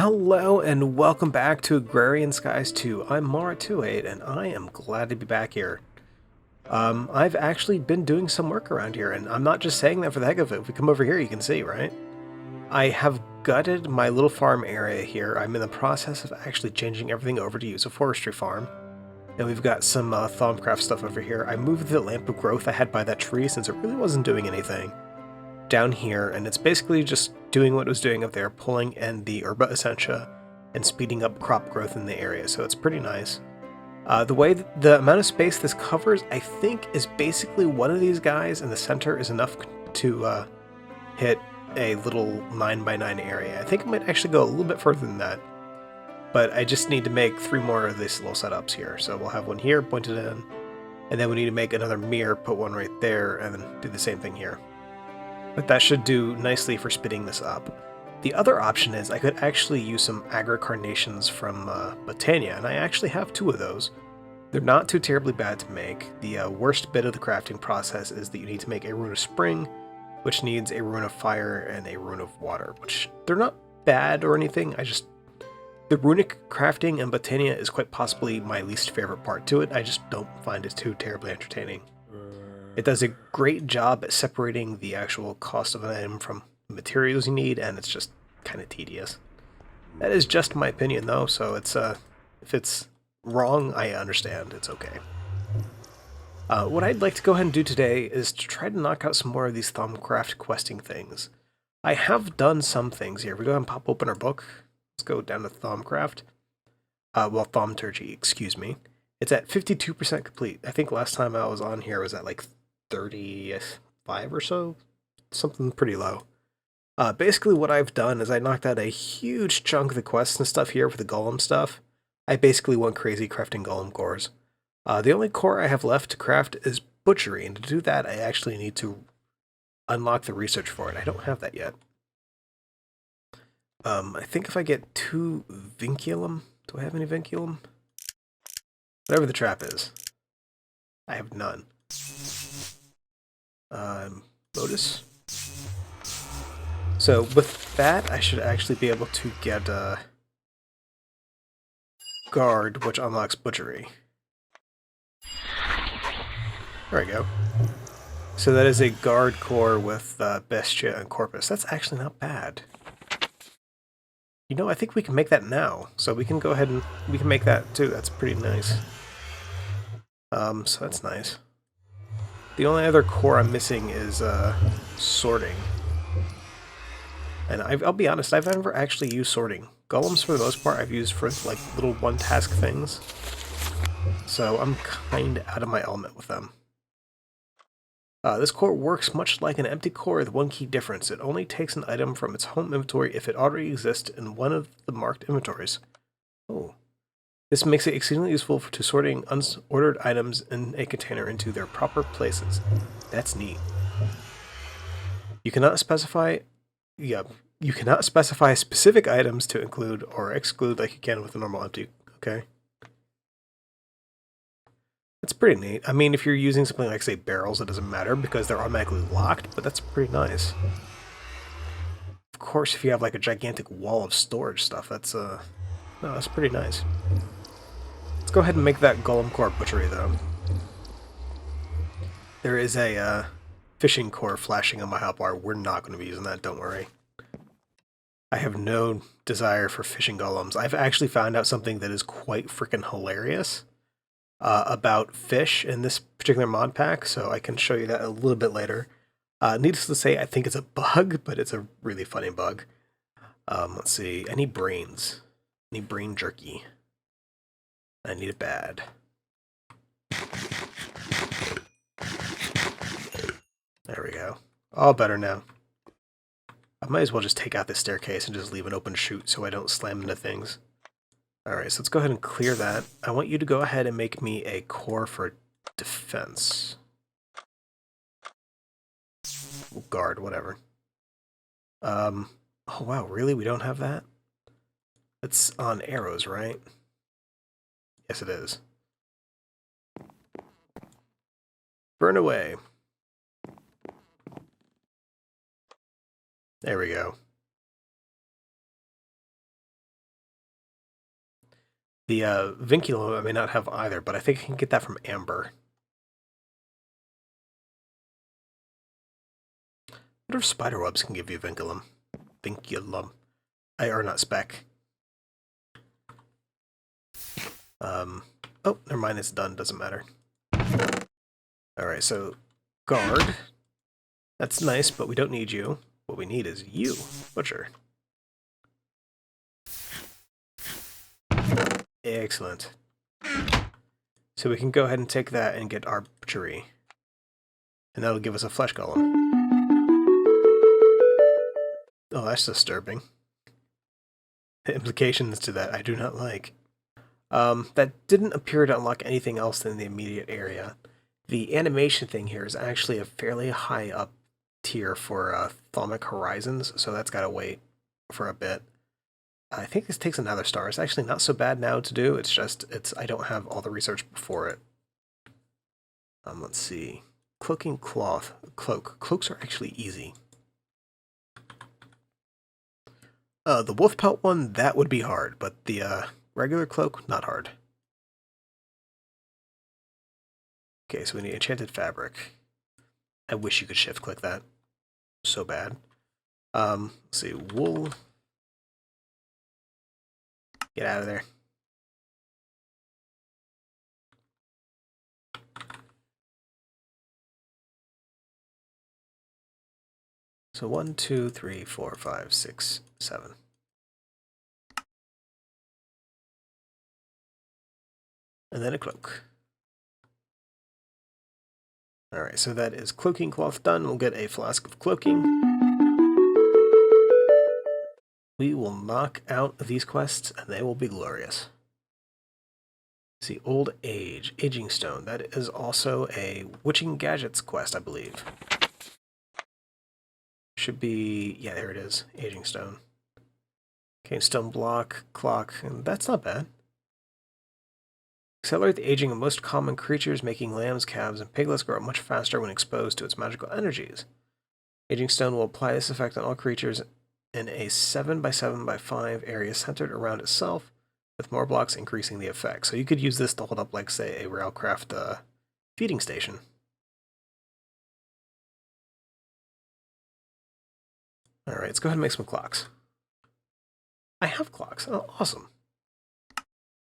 Hello and welcome back to Agrarian Skies 2. I'm Mara28 and I am glad to be back here. I've actually been doing some work around here, and I'm not just saying that for the heck of it. If we come over here, you can see, right? I have gutted my little farm area here. I'm in the process of actually changing everything over to use a forestry farm. And we've got some Thaumcraft stuff over here. I moved the lamp of growth I had by that tree since it really wasn't doing anything down here, and it's basically just doing what it was doing up there, pulling in the herba essentia and speeding up crop growth in the area, so it's pretty nice. The amount of space this covers, I think, is basically one of these guys in the center is enough to hit a little 9x9 area. I think it might actually go a little bit further than that, but I just need to make 3 more of these little setups here. So we'll have one here pointed in, and then we need to make another mirror, put one right there, and then do the same thing here. But that should do nicely for speeding this up. The other option is I could actually use some agri-carnations from Botania, and I actually have 2 of those. They're not too terribly bad to make. The worst bit of the crafting process is that you need to make a rune of spring, which needs a rune of fire and a rune of water, which they're not bad or anything. The runic crafting in Botania is quite possibly my least favorite part to it. I just don't find it too terribly entertaining. It does a great job at separating the actual cost of an item from the materials you need, and it's just kind of tedious. That is just my opinion, though, so it's if it's wrong, I understand. It's okay. What I'd like to go ahead and do today is to try to knock out some more of these Thaumcraft questing things. I have done some things here. If we go ahead and pop open our book, let's go down to Thaumcraft. Thaumaturgy, excuse me. It's at 52% complete. I think last time I was on here was at like 35 or so, something pretty low. Basically what I've done is I knocked out a huge chunk of the quests and stuff here for the golem stuff. I basically went crazy crafting golem cores. The only core I have left to craft is butchery, and to do that I actually need to unlock the research for it. I don't have that yet. I think if I get 2 vinculum, do I have any vinculum? Whatever the trap is. I have none. Lotus. So with that, I should actually be able to get a guard, which unlocks butchery. There we go. So that is a guard core with Bestia and Corpus. That's actually not bad. You know, I think we can make that now. So we can go ahead and we can make that too. That's pretty nice. So that's nice. The only other core I'm missing is sorting. And I'll be honest, I've never actually used sorting. Golems, for the most part, I've used for like little one-task things. So I'm kind of out of my element with them. This core works much like an empty core with one key difference. It only takes an item from its home inventory if it already exists in one of the marked inventories. Oh. This makes it exceedingly useful to sorting unordered items in a container into their proper places. That's neat. You cannot specify specific items to include or exclude like you can with a normal empty. Okay. That's pretty neat. I mean, if you're using something like, say, barrels, it doesn't matter because they're automatically locked, but that's pretty nice. Of course, if you have like a gigantic wall of storage stuff, that's no, that's pretty nice. Let's go ahead and make that golem core butchery, though. There is a fishing core flashing on my hotbar. We're not going to be using that, don't worry. I have no desire for fishing golems. I've actually found out something that is quite freaking hilarious about fish in this particular mod pack, so I can show you that a little bit later. Needless to say, I think it's a bug, but it's a really funny bug. Let's see. Any brains? Any brain jerky? I need it bad. There we go. All better now. I might as well just take out this staircase and just leave an open chute so I don't slam into things. Alright, so let's go ahead and clear that. I want you to go ahead and make me a core for defense. Guard, whatever. Oh wow, really? We don't have that? It's on arrows, right? Yes, it is. Burn away. There we go. The vinculum I may not have either, but I think I can get that from amber. I wonder if spider webs can give you vinculum. Vinculum. Or not spec. Oh, never mind, it's done, doesn't matter. Alright, so guard. That's nice, but we don't need you. What we need is you, Butcher. Excellent. So we can go ahead and take that and get archery. And that'll give us a flesh golem. Oh, that's disturbing. The implications to that I do not like. That didn't appear to unlock anything else in the immediate area. The animation thing here is actually a fairly high up tier for Thalmic Horizons, so that's got to wait for a bit. I think this takes another star. It's actually not so bad now to do. It's just I don't have all the research before it. Let's see. Cloaking cloth. Cloaks are actually easy. The wolf pelt one, that would be hard, but the regular cloak, not hard. Okay, so we need enchanted fabric. I wish you could shift click that. So bad. Let's see, wool. Get out of there. So 1, 2, 3, 4, 5, 6, 7. And then a cloak. Alright, so that is cloaking cloth done. We'll get a flask of cloaking. We will knock out these quests, and they will be glorious. See, old age, aging stone. That is also a witching gadgets quest, I believe. Should be, yeah, there it is, aging stone. Okay, stone block, clock, and that's not bad. Accelerate the aging of most common creatures, making lambs, calves, and piglets grow much faster when exposed to its magical energies. Aging stone will apply this effect on all creatures in a 7x7x5 area centered around itself, with more blocks increasing the effect. So you could use this to hold up, like, say, a railcraft feeding station. Alright, let's go ahead and make some clocks. I have clocks. Oh, awesome.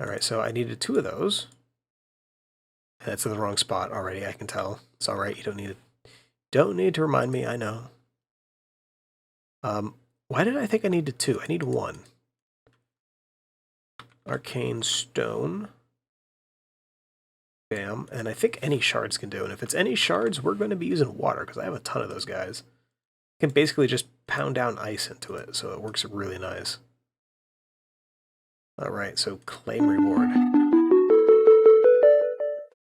Alright, so I needed 2 of those. That's in the wrong spot already, I can tell. It's alright, you don't need it. Don't need to remind me, I know. Why did I think I needed 2? I need 1. Arcane stone. Bam. And I think any shards can do. And if it's any shards, we're going to be using water, because I have a ton of those guys. You can basically just pound down ice into it, so it works really nice. Alright, so claim reward.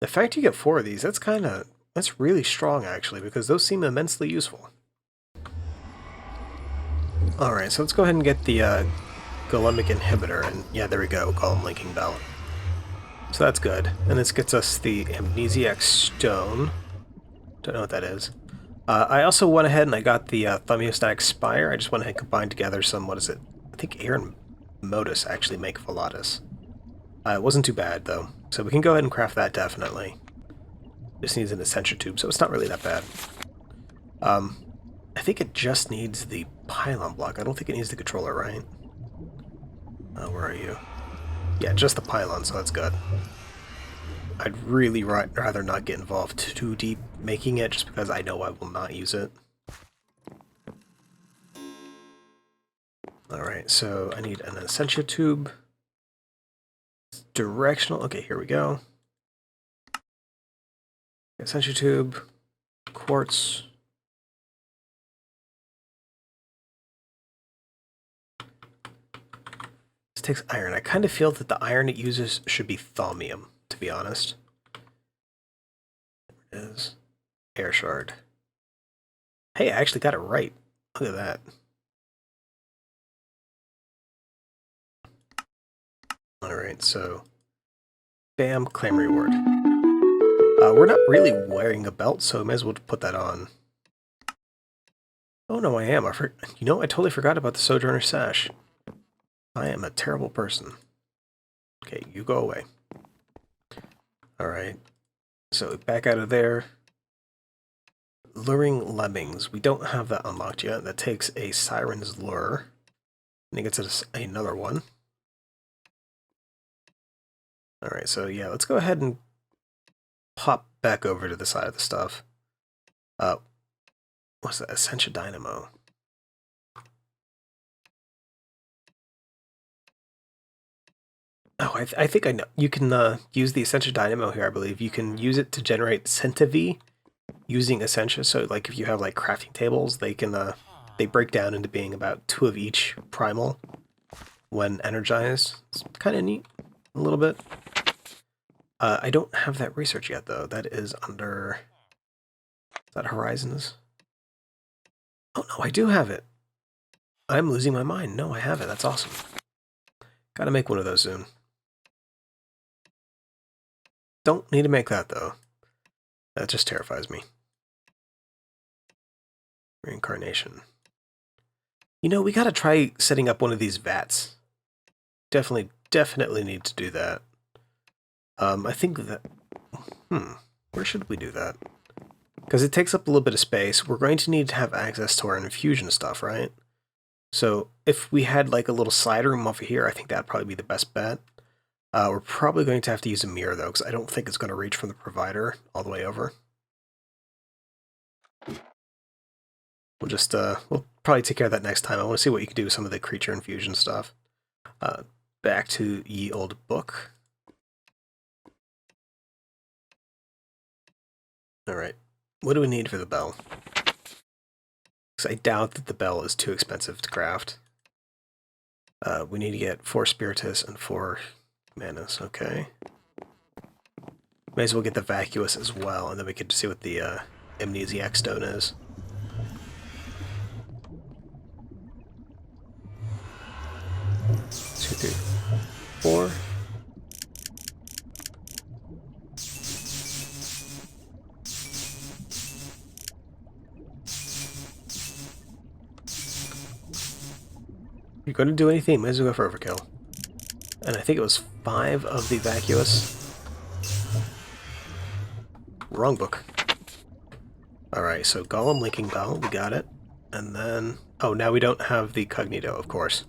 The fact you get 4 of these, that's really strong actually, because those seem immensely useful. Alright, so let's go ahead and get the golemic inhibitor, and yeah, there we go, golem linking belt. So that's good. And this gets us the amnesiac stone. Don't know what that is. I also went ahead and I got the thaumostatic spire. I just went ahead and combined together some, what is it? I think air and modus actually make Volatus. It wasn't too bad, though. So we can go ahead and craft that, definitely. Just needs an Essentia tube, so it's not really that bad. I think it just needs the pylon block. I don't think it needs the controller, right? Where are you? Yeah, just the pylon, so that's good. I'd really rather not get involved too deep making it, just because I know I will not use it. Alright, so I need an Essentia tube. Directional. Okay, here we go. Essentia tube. Quartz. This takes iron. I kind of feel that the iron it uses should be thaumium, to be honest. There it is. Air shard. Hey, I actually got it right. Look at that. Alright, so bam, claim reward. We're not really wearing a belt, so I may as well put that on. Oh no, I am. You know, I totally forgot about the Sojourner sash. I am a terrible person. Okay, you go away. Alright. So back out of there. Luring lemmings. We don't have that unlocked yet. That takes a siren's lure. And it gets us another one. Alright, so yeah, let's go ahead and pop back over to the side of the stuff. What's that? Essentia Dynamo. Oh, I think I know. You can use the Essentia Dynamo here, I believe. You can use it to generate Centavi using Essentia. So, like, if you have, like, crafting tables, they can, they break down into being about 2 of each primal when energized. It's kind of neat, a little bit. I don't have that research yet, though. That is under... Is that Horizons? Oh, no, I do have it. I'm losing my mind. No, I have it. That's awesome. Gotta make one of those soon. Don't need to make that, though. That just terrifies me. Reincarnation. You know, we gotta try setting up one of these vats. Definitely need to do that. I think that... where should we do that? Because it takes up a little bit of space. We're going to need to have access to our infusion stuff, right? So if we had like a little slider room over here, I think that'd probably be the best bet. We're probably going to have to use a mirror, though, because I don't think it's going to reach from the provider all the way over. We'll just, we'll probably take care of that next time. I want to see what you can do with some of the creature infusion stuff. Back to ye old book. Alright, what do we need for the bell? Because I doubt that the bell is too expensive to craft. We need to get 4 Spiritus and 4 Manus, okay. May as well get the Vacuous as well, and then we can see what the Amnesiac Stone is. Two, 3, 4. If you're going to do anything, might as well go for overkill. And I think it was 5 of the Vacuous. Wrong book. Alright, so Golem Linking Bell, we got it. And then... oh, now we don't have the Cognito, of course.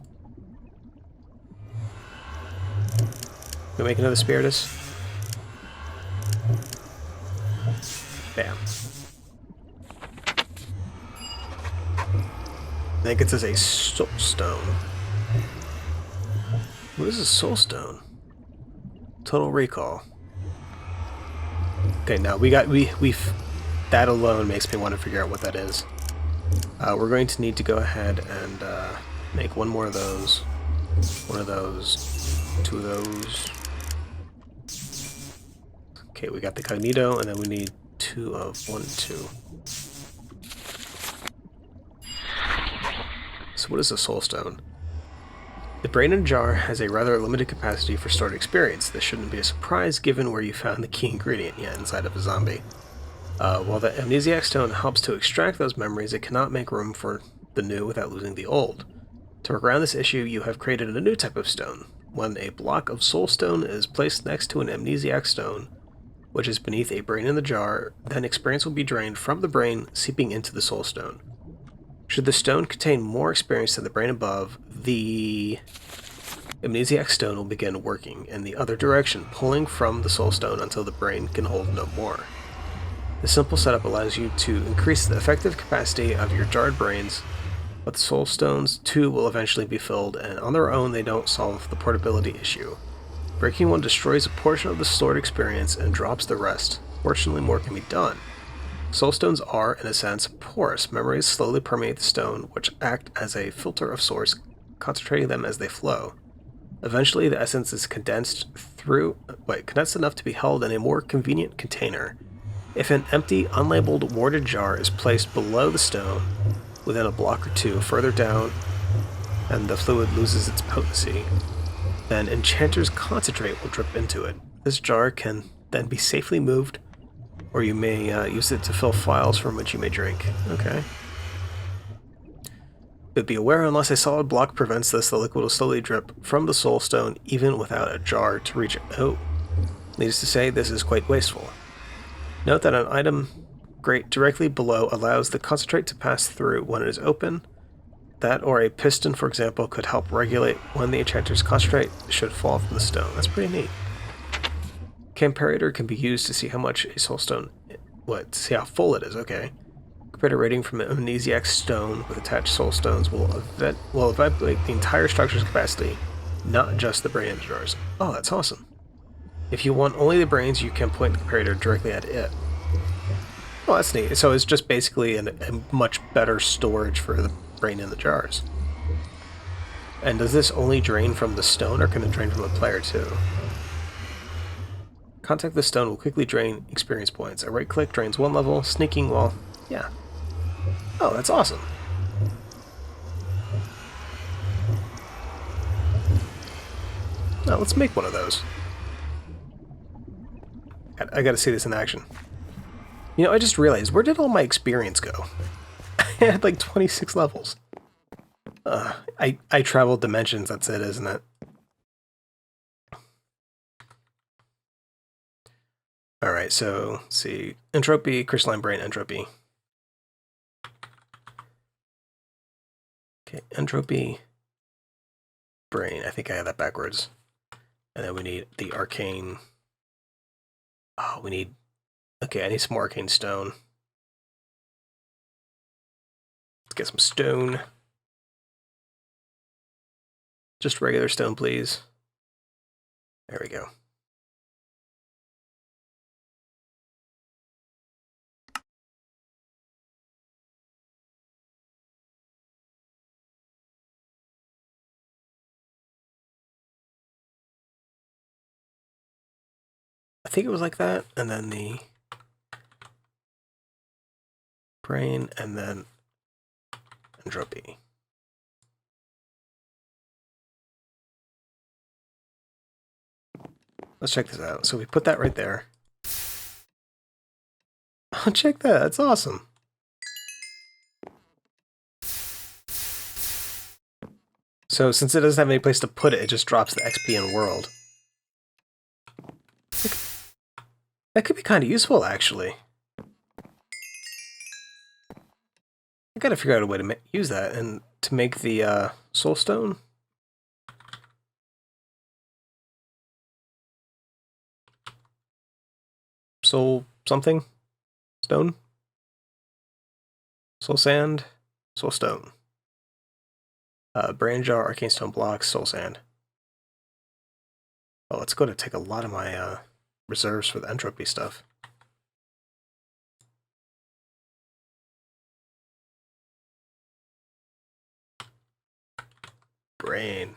Can we make another Spiritus? Bam. I think it says a Soul Stone. What is a Soul Stone? Total Recall. Okay, now we've that alone makes me want to figure out what that is. We're going to need to go ahead and make one more of those, one of those, 2 of those. Okay, we got the Cognito, and then we need 2 of 1 and 2. So what is a Soul Stone? The brain in a jar has a rather limited capacity for stored experience. This shouldn't be a surprise given where you found the key ingredient yet inside of a zombie. While the Amnesiac Stone helps to extract those memories, it cannot make room for the new without losing the old. To work around this issue, you have created a new type of stone. When a block of Soul Stone is placed next to an Amnesiac Stone, which is beneath a brain in the jar, then experience will be drained from the brain, seeping into the Soul Stone. Should the stone contain more experience than the brain above, the Amnesiac Stone will begin working in the other direction, pulling from the Soul Stone until the brain can hold no more. This simple setup allows you to increase the effective capacity of your jarred brains, but the Soul Stones too will eventually be filled, and on their own they don't solve the portability issue. Breaking one destroys a portion of the stored experience and drops the rest. Fortunately, more can be done. Soul Stones are, in a sense, porous. Memories slowly permeate the stone, which act as a filter of sorts, concentrating them as they flow. Eventually, the essence is condensed enough to be held in a more convenient container. If an empty, unlabeled, warded jar is placed below the stone, within a block or 2 further down, and the fluid loses its potency, then Enchanter's Concentrate will drip into it. This jar can then be safely moved, or you may use it to fill files from which you may drink. Okay. But be aware, unless a solid block prevents this, the liquid will slowly drip from the soul stone even without a jar to reach it. Oh, needless to say, this is quite wasteful. Note that an item grate directly below allows the concentrate to pass through when it is open. That or a piston, for example, could help regulate when the enchanter's concentrate should fall from the stone. That's pretty neat. Comparator can be used to see how much a soul stone... see how full it is, okay. Comparator rating from an amnesiac stone with attached soul stones will evaluate the entire structure's capacity, not just the brain jars. Oh, that's awesome. If you want only the brains, you can point the comparator directly at it. Oh, that's neat. So it's just basically a much better storage for the brain in the jars. And does this only drain from the stone, or can it drain from the player too? Contact the stone will quickly drain experience points. A right click drains one level, sneaking while... yeah. Oh, that's awesome. Now let's make one of those. I gotta see this in action. You know, I just realized, where did all my experience go? I had like 26 levels. I traveled dimensions, that's it, isn't it? Alright, so, let's see. Entropy, crystalline brain entropy. Okay, entropy, brain. I think I have that backwards. And then we need the arcane... oh, we need... okay, I need some more arcane stone. Let's get some stone. Just regular stone, please. There we go. I think it was like that, and then the brain, and then entropy. Let's check this out. So we put that right there. Oh, check that. That's awesome. So since it doesn't have any place to put it, it just drops the XP in world. That could be kind of useful, actually. I gotta figure out a way to use that, and to make the soul stone. Soul something? Stone? Soul sand? Soul stone. Brain jar, arcane stone blocks, soul sand. Oh, it's going to take a lot of my reserves for the entropy stuff. Brain.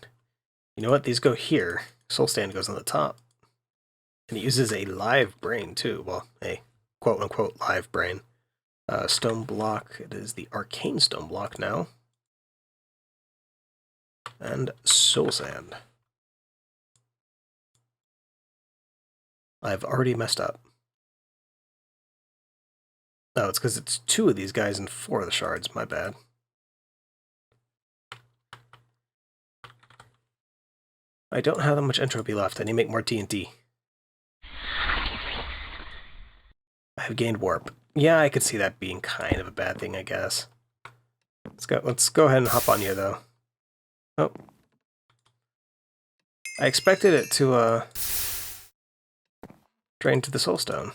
You know what? These go here. Soul stand goes on the top. And it uses a live brain, too. Well, a quote-unquote live brain. Stone block. It is the arcane stone block now. And soul sand. I've already messed up. Oh, it's because it's 2 of these guys and 4 of the shards. My bad. I don't have that much entropy left. I need to make more TNT. I have gained warp. Yeah, I could see that being kind of a bad thing, I guess. Let's go ahead and hop on you, though. Oh. I expected it to, drain to the soul stone.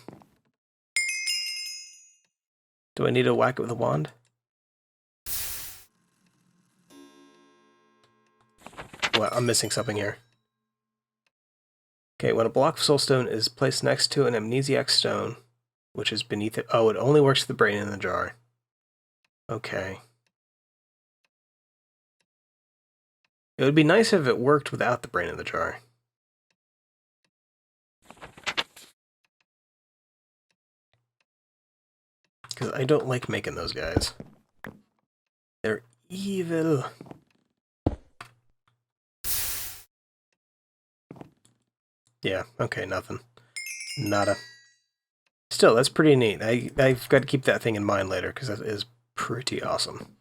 Do I need to whack it with a wand? What? I'm missing something here. Okay, when a block of soul stone is placed next to an amnesiac stone, which is beneath it... oh, it only works with the brain in the jar. Okay. It would be nice if it worked without the brain in the jar. Because I don't like making those guys. They're evil. Yeah, okay, nothing. Nada. Still, that's pretty neat. I've got to keep that thing in mind later, because that is pretty awesome.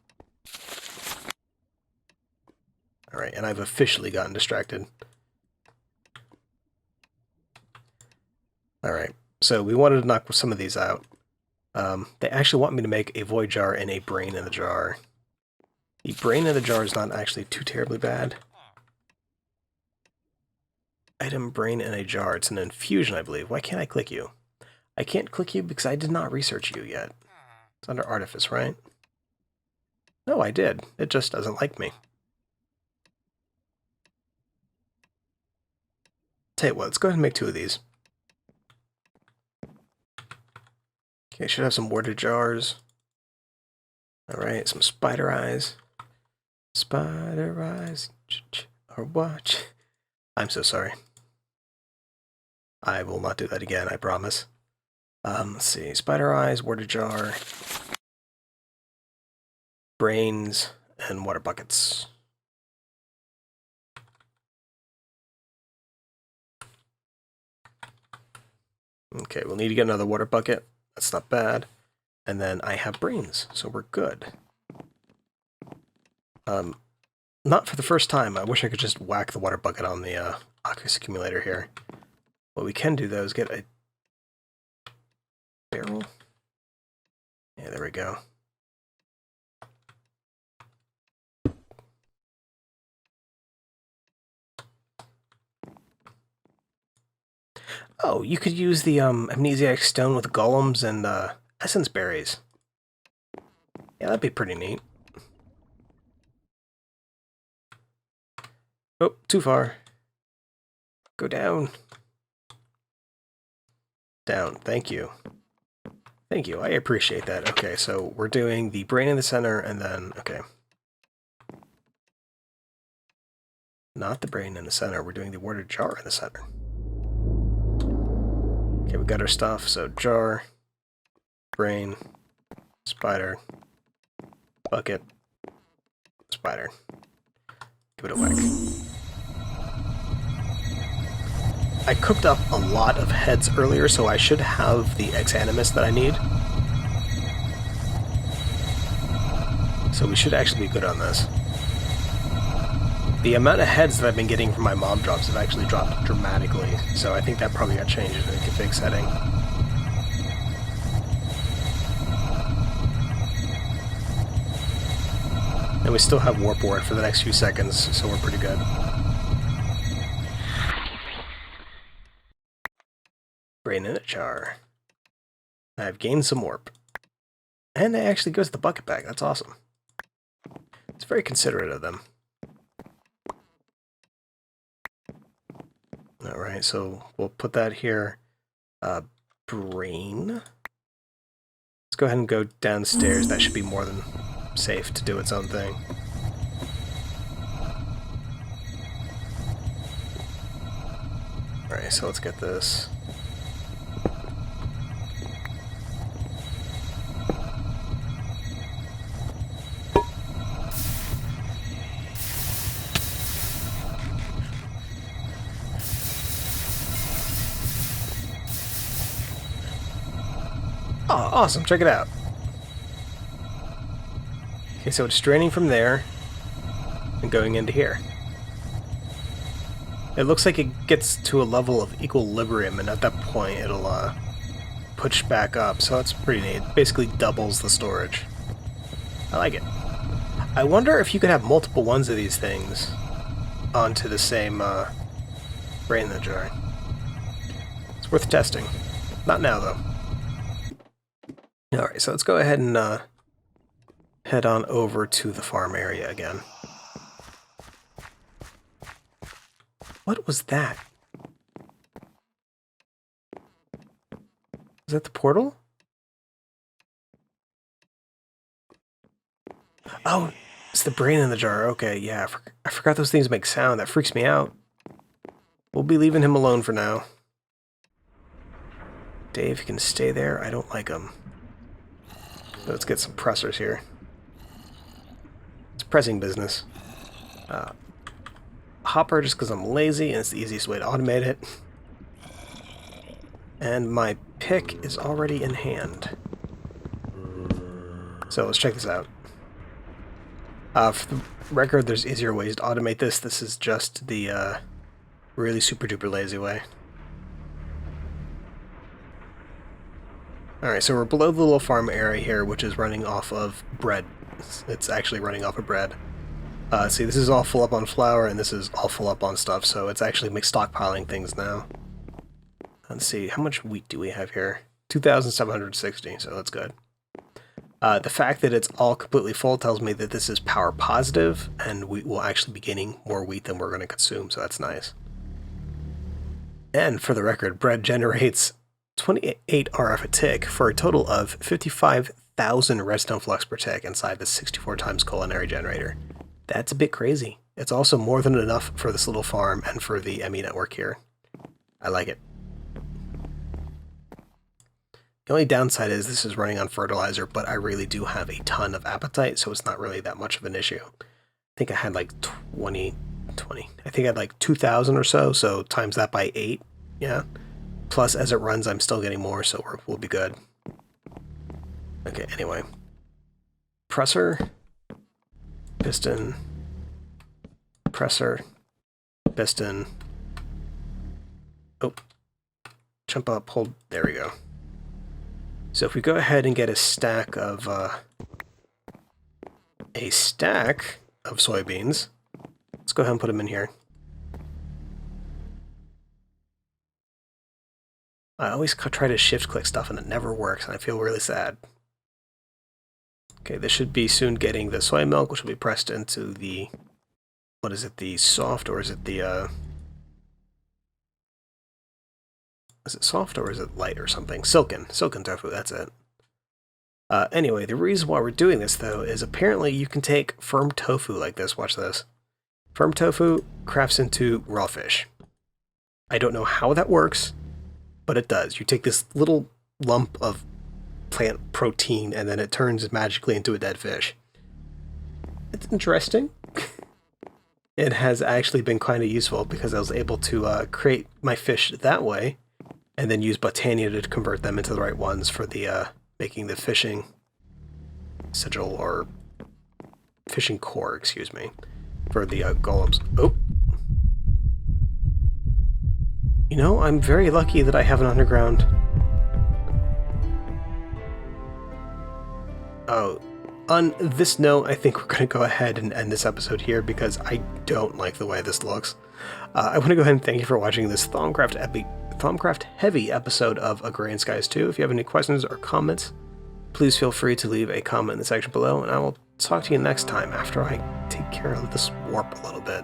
Alright, and I've officially gotten distracted. Alright, so we wanted to knock some of these out. They actually want me to make a void jar and a brain in the jar. The brain in the jar is not actually too terribly bad. Item brain in a jar. It's an infusion, I believe. Why can't I click you? I can't click you because I did not research you yet. It's under artifice, right? No, I did. It just doesn't like me. Tell you what, let's go ahead and make 2 of these. Okay, should have some water jars. Alright, some spider eyes. Spider eyes. Or watch. I'm so sorry. I will not do that again, I promise. Let's see. Spider eyes, water jar, brains, and water buckets. Okay, we'll need to get another water bucket. That's not bad. And then I have brains, so we're good. Not for the first time. I wish I could just whack the water bucket on the aqueous accumulator here. What we can do, though, is get a barrel. Yeah, there we go. Oh, you could use the amnesiac stone with golems and essence berries. Yeah, that'd be pretty neat. Oh, too far. Go down. Down, thank you. Thank you, I appreciate that. Okay, so we're doing the brain in the center, and then, okay. Not the brain in the center, we're doing the water jar in the center. Okay, we got our stuff, so jar, brain, spider, bucket, spider. Give it a whack. I cooked up a lot of heads earlier, so I should have the X-Animus that I need. So we should actually be good on this. The amount of heads that I've been getting from my mob drops have actually dropped dramatically, so I think that probably got changed in the config setting. And we still have warp ward for the next few seconds, so we're pretty good. Brain in a jar. I've gained some warp. And it actually goes to the bucket bag, that's awesome. It's very considerate of them. Alright, so we'll put that here. Brain. Let's go ahead and go downstairs. That should be more than safe to do its own thing. Alright, so let's get this. Oh, awesome, check it out. Okay, so it's draining from there and going into here. It looks like it gets to a level of equilibrium, and at that point it'll push back up, so that's pretty neat. Basically doubles the storage. I like it. I wonder if you could have multiple ones of these things onto the same brain in the jar. It's worth testing. Not now, though. Alright, so let's go ahead and head on over to the farm area again. What was that? Is that the portal? Oh, it's the brain in the jar. Okay, yeah, I forgot those things make sound. That freaks me out. We'll be leaving him alone for now. Dave can stay there. I don't like him. Let's get some pressers here. It's pressing business. Hopper just because I'm lazy and it's the easiest way to automate it. And my pick is already in hand. So let's check this out. For the record, there's easier ways to automate this. This is just the really super duper lazy way. Alright, so we're below the little farm area here, which is running off of bread. It's actually running off of bread. See, this is all full up on flour, and this is all full up on stuff, so it's actually stockpiling things now. Let's see, how much wheat do we have here? 2,760, so that's good. The fact that it's all completely full tells me that this is power positive, and we will actually be gaining more wheat than we're going to consume, so that's nice. And for the record, bread generates 28 RF a tick for a total of 55,000 redstone flux per tick inside the 64 times culinary generator. That's a bit crazy. It's also more than enough for this little farm and for the ME network here. I like it. The only downside is this is running on fertilizer, but I really do have a ton of appetite, so it's not really that much of an issue. I think I had like 20. I think I had like 2,000 or so times that by 8, yeah. Plus, as it runs, I'm still getting more, so we'll be good. Okay, anyway. Presser, piston, presser, piston. Oh, jump up, hold, there we go. So if we go ahead and get a stack of soybeans, let's go ahead and put them in here. I always try to shift click stuff and it never works, and I feel really sad. Okay, this should be soon getting the soy milk, which will be pressed into the, what is it, the soft, or is it the, is it soft or is it light or something? Silken tofu, that's it. Anyway, the reason why we're doing this, though, is apparently you can take firm tofu like this, watch this. Firm tofu crafts into raw fish. I don't know how that works, but it does. You take this little lump of plant protein and then it turns magically into a dead fish. It's interesting. It has actually been kind of useful because I was able to create my fish that way and then use Botania to convert them into the right ones for the making the fishing sigil, or fishing core, excuse me, for the golems. Oh! You know, I'm very lucky that I have an underground. Oh, on this note, I think we're going to go ahead and end this episode here because I don't like the way this looks. I want to go ahead and thank you for watching this Thaumcraft heavy episode of Agrarian Skies 2. If you have any questions or comments, please feel free to leave a comment in the section below, and I will talk to you next time after I take care of this warp a little bit.